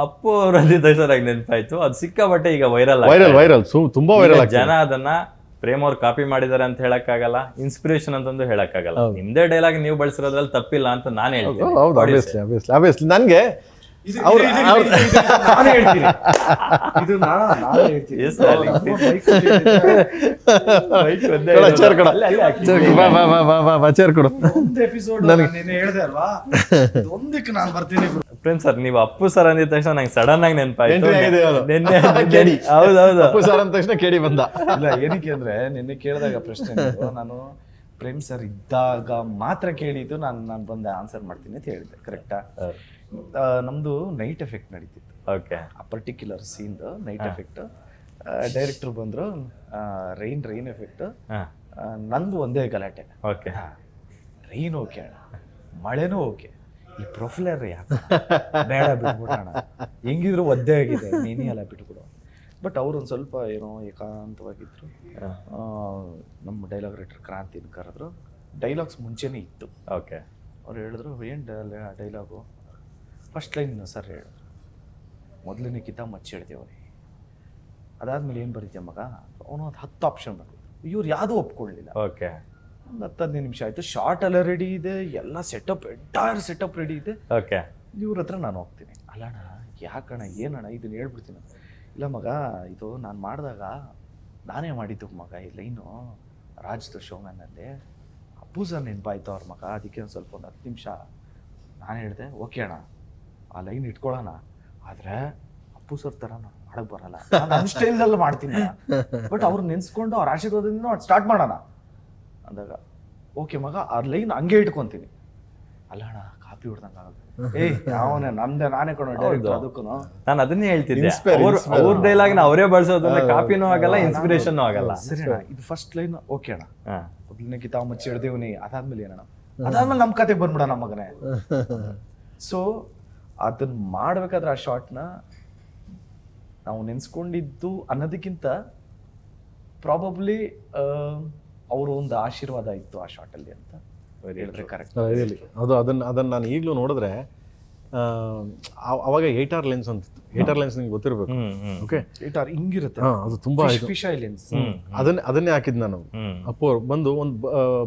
ಅಪ್ಪು ಅವರು ಅಂದಿದ್ದ ತಕ್ಷಣ ನಂಗೆ ನೆನಪಾಯ್ತು. ಅದು ಸಿಕ್ಕಾಬಟ್ಟೆ ಈಗ ವೈರಲ್ ತುಂಬಾ ವೈರಲ್ ಜನ ಅದನ್ನ ಪ್ರೇಮ್ ಅವ್ರು ಕಾಪಿ ಮಾಡಿದಾರೆ ಅಂತ ಹೇಳಕ್ಕಾಗಲ್ಲ, ಇನ್ಸ್ಪಿರೇಷನ್ ಅಂತಂದು ಹೇಳಕ್ಕಾಗಲ್ಲ. ನಿಮ್ದೇ ಡೈಲಾಗ್ ನೀವು ಬಳಸಿರೋದ್ರಲ್ಲಿ ತಪ್ಪಿಲ್ಲ ಅಂತ ನಾನು ಹೇಳ್ತೀನಿ. ನನ್ಗೆ ಪ್ರೇಮ್ ಸರ್, ನೀವು ಅಪ್ಪು ಸರ್ ಅಂದಿದ ತಕ್ಷಣ ನಂಗೆ ಸಡನ್ ಆಗಿ ನೆನಪಾಯ್ತು. ಹೌದೌದು, ಅಪ್ಪು ಸರ್ ಅಂದ ತಕ್ಷಣ ಕೇಳಿ ಬಂದ. ಇಲ್ಲ, ಏನಕ್ಕೆ ಅಂದ್ರೆ ನಿನ್ನೆ ಕೇಳಿದಾಗ ಪ್ರಶ್ನೆ ನಾನು ಪ್ರೇಮ್ ಸರ್ ಇದ್ದಾಗ ಮಾತ್ರ ಕೇಳಿದ್ದು, ನಾನು ಬಂದು ಆನ್ಸರ್ ಮಾಡ್ತೀನಿ ಅಂತ ಹೇಳಿದ್ದೆ. ಕರೆಕ್ಟಾ? ನಮ್ದು ನೈಟ್ ಎಫೆಕ್ಟ್ ನಡೀತಿತ್ತು. ಓಕೆ. ಆ ಪರ್ಟಿಕ್ಯುಲರ್ ಸೀನ್ದು ನೈಟ್ ಎಫೆಕ್ಟ್. ಡೈರೆಕ್ಟರ್ ಬಂದ್ರು, ರೈನ್ ಎಫೆಕ್ಟ್. ನಂದು ಒಂದೇ ಗಲಾಟೆ. ಓಕೆ, ರೈನ್ ಓಕೆ, ಮಳೆನೂ ಓಕೆ, ಈ ಪ್ರೊಫೈಲರ್ ಯಾಕೆ ಬೇಡ, ಬಿಟ್ಬಿಡೋಣ, ಹೆಂಗಿದ್ರು ಒದ್ದೆ ಆಗಿದೆ, ನೀನೇ ಎಲ್ಲ ಬಿಟ್ಬಿಡು. ಬಟ್ ಅವ್ರು ಒಂದು ಸ್ವಲ್ಪ ಏನೋ ಏಕಾಂತವಾಗಿದ್ರು. ನಮ್ಮ ಡೈಲಾಗ್ ರೈಟರ್ ಕ್ರಾಂತಿನ ಕರೆದ್ರು. ಡೈಲಾಗ್ಸ್ ಮುಂಚೆನೇ ಇತ್ತು. ಓಕೆ. ಅವ್ರು ಹೇಳಿದ್ರು, ಏನು ಡೈಲಾಗು? ಫಸ್ಟ್ ಲೈನ್ ಸರ್ ಹೇಳಿದ್ರು, ಮೊದಲನೇಕ್ಕಿಂತ ಮಚ್ಚಿ ಹೇಳ್ತೀವಿ. ಅದಾದ್ಮೇಲೆ ಏನು ಬರೀತೀಯ ಮಗ? ಅವನು ಅದು 10 ಆಪ್ಷನ್ ಬಂದಿತ್ತು. ಇವ್ರು ಯಾವುದೂ ಒಪ್ಕೊಳ್ಳಿಲ್ಲ. ಓಕೆ. ಒಂದು 10-15 ನಿಮಿಷ ಆಯಿತು. ಶಾರ್ಟ್ ಎಲ್ಲ ರೆಡಿ ಇದೆ, ಎಲ್ಲ ಸೆಟಪ್, ಎಂಟೈರ್ ಸೆಟಪ್ ರೆಡಿ ಇದೆ. ಓಕೆ. ಇವ್ರ ಹತ್ರ ನಾನು ಹೋಗ್ತೀನಿ. ಅಲ್ಲಣ್ಣ, ಯಾಕಣ್ಣ, ಏನಣ್ಣ ಇದನ್ನು ಹೇಳ್ಬಿಡ್ತೀನಿ. ಇಲ್ಲ ಮಗ, ಇದು ನಾನು ಮಾಡಿದಾಗ ನಾನೇ ಮಾಡಿದ್ದು ಮಗ. ಈ ಲೈನು ರಾಜ್ದು ಶೋಮ್ಯಾನಲ್ಲಿ ಅಪ್ಪು ಸರ್ ನೆನಪಾಯ್ತು ಅವ್ರ ಮಗ, ಅದಕ್ಕೆ ಒಂದು ಸ್ವಲ್ಪ ಒಂದು 10 ನಿಮಿಷ ನಾನು ಹೇಳಿದೆ. ಓಕೆ ಅಣ್ಣ, ಆ ಲೈನ್ ಇಟ್ಕೊಳ್ಳೋಣ, ಆದರೆ ಅಪ್ಪು ಸರ್ ಥರ ನಾನು ಮಾಡಕ್ಕೆ ಬರಲ್ಲ, ನನ್ನ ಸ್ಟೈಲ್ನಲ್ಲಿ ಮಾಡ್ತೀನಿ. ಬಟ್ ಅವ್ರು ನೆನೆಸ್ಕೊಂಡು ಅವ್ರ ಆಶೀರ್ವಾದದಿಂದ ಸ್ಟಾರ್ಟ್ ಮಾಡೋಣ ಅಂದಾಗ, ಓಕೆ ಮಗ, ಆ ಲೈನ್ ಹಂಗೆ ಇಟ್ಕೊತೀನಿ. ಅಲ್ಲ ಅಣ್ಣ, ಕಾಪಿ ಹೊಡ್ದಂಗೆ ಆಗುತ್ತೆ. ಅವನೇ ನಮ್ದೇ, ನಾನೇ ಕೊಡೋ ಡೈರೆಕ್ಟರ್. ಅದಕ್ಕೂ ನಾನು ಅದನ್ನೇ ಹೇಳ್ತಿದ್ದೆ, ಅವ್ರ ಡೈಲಾಗ್ ಅವರೇ ಬಳಸೋದ್ರಿಂದ ಕಾಪಿನೂ ಆಗಲ್ಲ, ಇನ್ಸ್ಪಿರೇಷನ್ ಆಗಲ್ಲ. ಸರಿ ಅಣ್ಣ, ಇದು ಫಸ್ಟ್ ಲೈನ್ ಓಕೆ ಅಣ್ಣ, ಮೊದಲನೇಕಿ ತಾವು ಮುಚ್ಚಿ ಹಿಡ್ದೇವ್ನಿ, ಅದಾದ್ಮೇಲೆ ಏನಣ್ಣ, ಅದಾದ್ಮೇಲೆ ನಮ್ಮ ಕತೆಗೆ ಬಂದ್ಬಿಡ ಮಗನೇ. ಸೊ ಅದನ್ನ ಮಾಡ್ಬೇಕಾದ್ರೆ ಆ ಶಾರ್ಟ್ನ ನಾವು ನೆನ್ಸ್ಕೊಂಡಿದ್ದು ಅನ್ನೋದಕ್ಕಿಂತ ಪ್ರಾಬಬ್ಲಿ ಅವರು ಒಂದು ಆಶೀರ್ವಾದ ಇತ್ತು ಆ ಶಾರ್ಟಲ್ಲಿ ಅಂತ ಹೇಳಿದ್ರೆ ಕರೆಕ್ಟ್. ಅದು ಅದನ್ನ ನಾನು ಈಗಲೂ ನೋಡಿದ್ರೆ, ಅವಾಗ 8R ಲೆನ್ಸ್ ಅಂತಿತ್ತು. 8R ಲೆನ್ಸ್ ನಿಮ್ಗೆ ಗೊತ್ತಿರಬೇಕು. ಓಕೆ, 8R ಹಿಂಗಿರುತ್ತೆ, ಅದು ತುಂಬಾ ಫಿಶಾಯ್ ಲೆನ್ಸ್. ಅದನ್ನೇ ಹಾಕಿದ್ ನಾನು. ಅಪ್ಪು ಅವ್ರು ಬಂದು ಒಂದು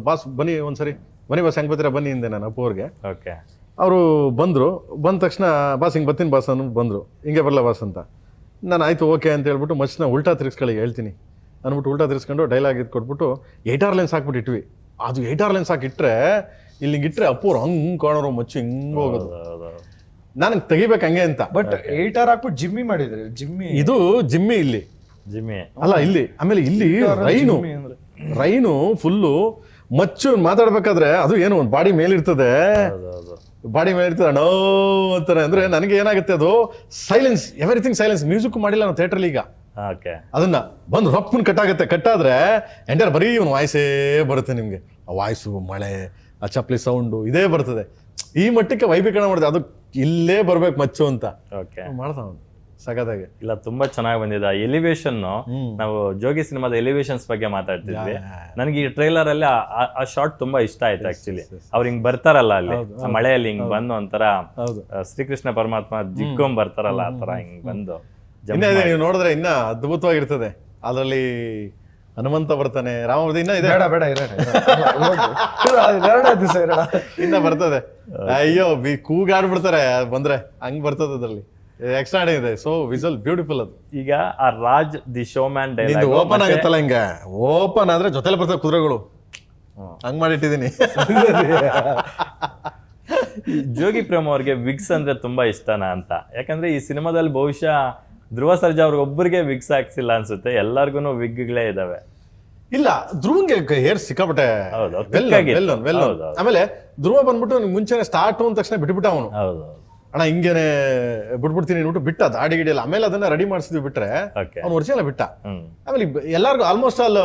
ಬಾಸ್ ಬನ್ನಿ ಒಂದ್ಸರಿ, ಬನ್ನಿ ಬಾಸ್ ಹೆಂಗ್ ಬರ್ತೀರಾ ಬನ್ನಿ ಹಿಂದೆ ನಾನು ಅಪ್ಪು ಅವ್ರಿಗೆ. ಓಕೆ. ಅವರು ಬಂದರು. ಬಂದ ತಕ್ಷಣ ಬಾಸ್ ಹಿಂಗೆ ಬರ್ತೀನಿ ಬಾಸ್ ಅನ್ನು ಬಂದರು. ಹಿಂಗೆ ಬರಲ್ಲ ಬಾಸ್ ಅಂತ. ನಾನು ಆಯಿತು ಓಕೆ ಅಂತ ಹೇಳ್ಬಿಟ್ಟು ಮಚ್ನ ಉಲ್ಟಾ ತಿರ್ಸ್ಕೊಳ್ಳಿ ಹೇಳ್ತೀನಿ ಅಂದ್ಬಿಟ್ಟು ಉಲ್ಟಾ ತಿರ್ಸ್ಕೊಂಡು ಡೈಲಾಗ್ ಇದು ಕೊಟ್ಬಿಟ್ಟು 8R ಲೆನ್ಸ್ ಹಾಕ್ಬಿಟ್ಟು ಇಟ್ವಿ. ಅದು 8R ಲೆನ್ಸ್ ಹಾಕಿಟ್ರೆ ಇಲ್ಲಿ ಹಿಂಗಿಟ್ರೆ ಅಪ್ಪು ಅವ್ರು ಹಂಗೆ ಕಾಣೋರು ಮಚ್ಚು ಹಿಂಗೆ ಹೋಗೋದು. ನನಗೆ ತೆಗಿಬೇಕು ಹಂಗೆ ಅಂತ. ಬಟ್ 8R ಹಾಕ್ಬಿಟ್ಟು ಜಿಮ್ಮಿ ಮಾಡಿದ್ರೆ, ಇದು ಜಿಮ್ಮಿ ಇಲ್ಲಿ ಜಿಮ್ಮಿ ಅಲ್ಲ ಇಲ್ಲಿ. ಆಮೇಲೆ ಇಲ್ಲಿ ರೈನು ಫುಲ್ಲು ಮಚ್ಚು ಮಾತಾಡ್ಬೇಕಾದ್ರೆ ಅದು ಏನು ಒಂದು ಬಾಡಿ ಮೇಲಿರ್ತದೆ, ಬಾಡಿ ಮೇಲಿರ್ತದೆ ಅಣ್ಣೋ ಅಂತಾರೆ. ಅಂದ್ರೆ ನನಗೆ ಏನಾಗುತ್ತೆ, ಅದು ಸೈಲೆನ್ಸ್, ಎವ್ರಿಥಿಂಗ್ ಸೈಲೆನ್ಸ್. ಮ್ಯೂಸಿಕ್ ಮಾಡಿಲ್ಲ ನಾವು ಥಿಯೇಟ್ರಲ್ಲಿ ಈಗ. ಅದನ್ನ ಬಂದು ರಪ್ಪನ್ ಕಟ್ಟಾಗುತ್ತೆ. ಕಟ್ಟಾದ್ರೆ ಎಂಟರ್ ಬರೀ ಒಂದು ವಾಯ್ಸೇ ಬರುತ್ತೆ ನಿಮ್ಗೆ. ಆ ವಾಯ್ಸು, ಮಳೆ, ಆ ಚಪ್ಪಲಿ ಸೌಂಡು ಇದೇ ಬರ್ತದೆ. ಈ ಮಟ್ಟಕ್ಕೆ ವೈಭೀಕರಣ ಮಾಡಿದೆ. ಅದು ಇಲ್ಲೇ ಬರ್ಬೇಕು ಮಚ್ಚು ಅಂತ ಮಾಡ್ತಾವ ಸಗದಾಗೆ. ಇಲ್ಲ, ತುಂಬಾ ಚೆನ್ನಾಗಿ ಬಂದಿದೆ ಎಲಿವೇಶನ್. ನಾವು ಜೋಗಿ ಸಿನಿಮಾದ ಎಲಿವೇಶನ್ಸ್ ಬಗ್ಗೆ ಮಾತಾಡ್ತಿದ್ವಿ. ನನಗೆ ಈ ಟ್ರೈಲರ್ ಅಲ್ಲಿ ಆ ಶಾರ್ಟ್ ತುಂಬಾ ಇಷ್ಟ ಆಯ್ತು ಆಕ್ಚುಲಿ. ಅವ್ರು ಹಿಂಗ್ ಬರ್ತಾರಲ್ಲ ಅಲ್ಲಿ ಮಳೆಯಲ್ಲಿ ಹಿಂಗ್ ಬಂದು ಒಂಥರ ಶ್ರೀಕೃಷ್ಣ ಪರಮಾತ್ಮ ಜಿಕ್ಕೊಂಡ್ ಬರ್ತಾರಲ್ಲ, ಆ ತರ ಹಿಂಗ್ ಬಂದು ನೀವು ನೋಡಿದ್ರೆ ಇನ್ನ ಅದ್ಭುತವಾಗಿರ್ತದೆ. ಅದರಲ್ಲಿ ಹನುಮಂತ ಬರ್ತಾನೆ, ರಾಮ ಇನ್ನ ಇದೆ, ಇನ್ನ ಬರ್ತದೆ. ಅಯ್ಯೋ ಕೂಗಾಡ್ಬಿಡ್ತಾರೆ ಬಂದ್ರೆ, ಹಂಗ್ ಬರ್ತದೆ ಅದ್ರಲ್ಲಿ. ಎಕ್ಸ್ಟ್ರಾ ಇದೆ. ಸೊ ವಿಜುವಲ್ ಬ್ಯೂಟಿಫುಲ್ ಅದು. ಈಗ ಆ Raj the showman dialogue open ಆಗುತ್ತಲ್ಲ, ಹಿಂಗ ಓಪನ್ ಆದ್ರೆ ಜೊತೆಲಿ ಬರ್ತವೆ ಕುದುರೆಗಳು, ಹಂಗ್ ಮಾಡಿಟ್ಟಿದೀನಿ. ಜೋಗಿ ಪ್ರೇಮ್ ಅವ್ರಿಗೆ ವಿಗ್ಸ್ ಅಂದ್ರೆ ತುಂಬಾ ಇಷ್ಟನಾ ಅಂತ. ಯಾಕಂದ್ರೆ ಈ ಸಿನಿಮಾದಲ್ಲಿ ಬಹುಶಃ ಧ್ರುವ ಸರ್ಜಾ ಅವ್ರಿಗೆ ಒಬ್ಬರಿಗೆ ವಿಗ್ಸ್ ಹಾಕ್ಸಿಲ್ಲ ಅನ್ಸುತ್ತೆ, ಎಲ್ಲಾರ್ಗು ವಿಗ್ಗಳೇ ಇದಾವೆ. ಇಲ್ಲ, ಧ್ರುವಂಗೆ ಹೇರ್ ಸಿಕ್ಕಾಪಟ್ಟೆ. ಆಮೇಲೆ ಧ್ರುವ ಬಂದ್ಬಿಟ್ಟು ಮುಂಚೆನೆ ಸ್ಟಾರ್ಟ್ ಅಂದ ತಕ್ಷಣ ಬಿಟ್ಬಿಟ್ಟ ಅವನು. ಅಣ್ಣ ಹಿಂಗೇನೆ ಬಿಟ್ಬಿಡ್ತೀನಿ ಅಂದ್ಬಿಟ್ಟು ಬಿಟ್ಟ ದಾಡಿ ಗಿಡಿ ಎಲ್ಲ. ಆಮೇಲೆ ಅದನ್ನ ರೆಡಿ ಮಾಡಿಸಿದ್ವಿ ಬಿಟ್ರೆ ಅವ್ನು ಒರಿಜಿನಲ್ ಬಿಟ್ಟ. ಆಮೇಲೆ ಎಲ್ಲಾರ್ಗು ಆಲ್ಮೋಸ್ಟ್ ಆಲ್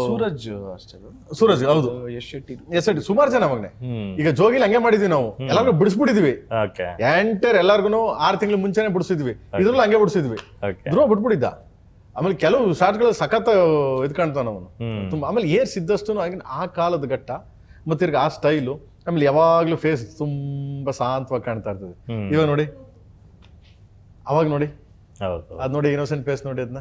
ಸೂರಜ್ ಹೌದು, ಎಸ್ ಶೆಟ್ಟಿ ಸುಮಾರು ಜನ ಮಗನೆ. ಈಗ ಜೋಗಿಲಿ ಹಂಗೆ ಮಾಡಿದ್ವಿ ನಾವು, ಎಲ್ಲಾರ್ಗು ಬಿಡಿಸ್ಬಿಟ್ಟಿದ್ವಿ. ಎಂಟರ್ ಎಲ್ಲಾರ್ಗು 6 ತಿಂಗಳು ಮುಂಚೆನೆ ಬಿಡಿಸಿದ್ವಿ. ಇದ್ರಲ್ಲೂ ಹಂಗೆ ಬಿಡಿಸಿದ್ವಿ. ಧ್ರುವ ಬಿಟ್ಬಿಟ್ಟಿದ್ದ. ಆಮೇಲೆ ಕೆಲವು ಶಾರ್ಟ್ಗಳು ಸಖತ್ ಇದು ಕಾಣ್ತಾನ ಅವನು ತುಂಬಾ. ಆಮೇಲೆ ಏರ್ಸ್ ಇದ್ದಷ್ಟು ಆಗಿನ ಆ ಕಾಲದ ಘಟ್ಟ ಮತ್ತೆ ಆ ಸ್ಟೈಲು. ಆಮೇಲೆ ಯಾವಾಗ್ಲೂ ಫೇಸ್ ತುಂಬಾ ಶಾಂತವಾಗಿ ಕಾಣ್ತಾ ಇರ್ತದೆ. ಇವಾಗ ನೋಡಿ ಅವಾಗ ನೋಡಿ ಹೌದು ಅದ್ ನೋಡಿ ಇನ್ನೋಸೆಂಟ್ ಫೇಸ್ ನೋಡಿ ಅದನ್ನ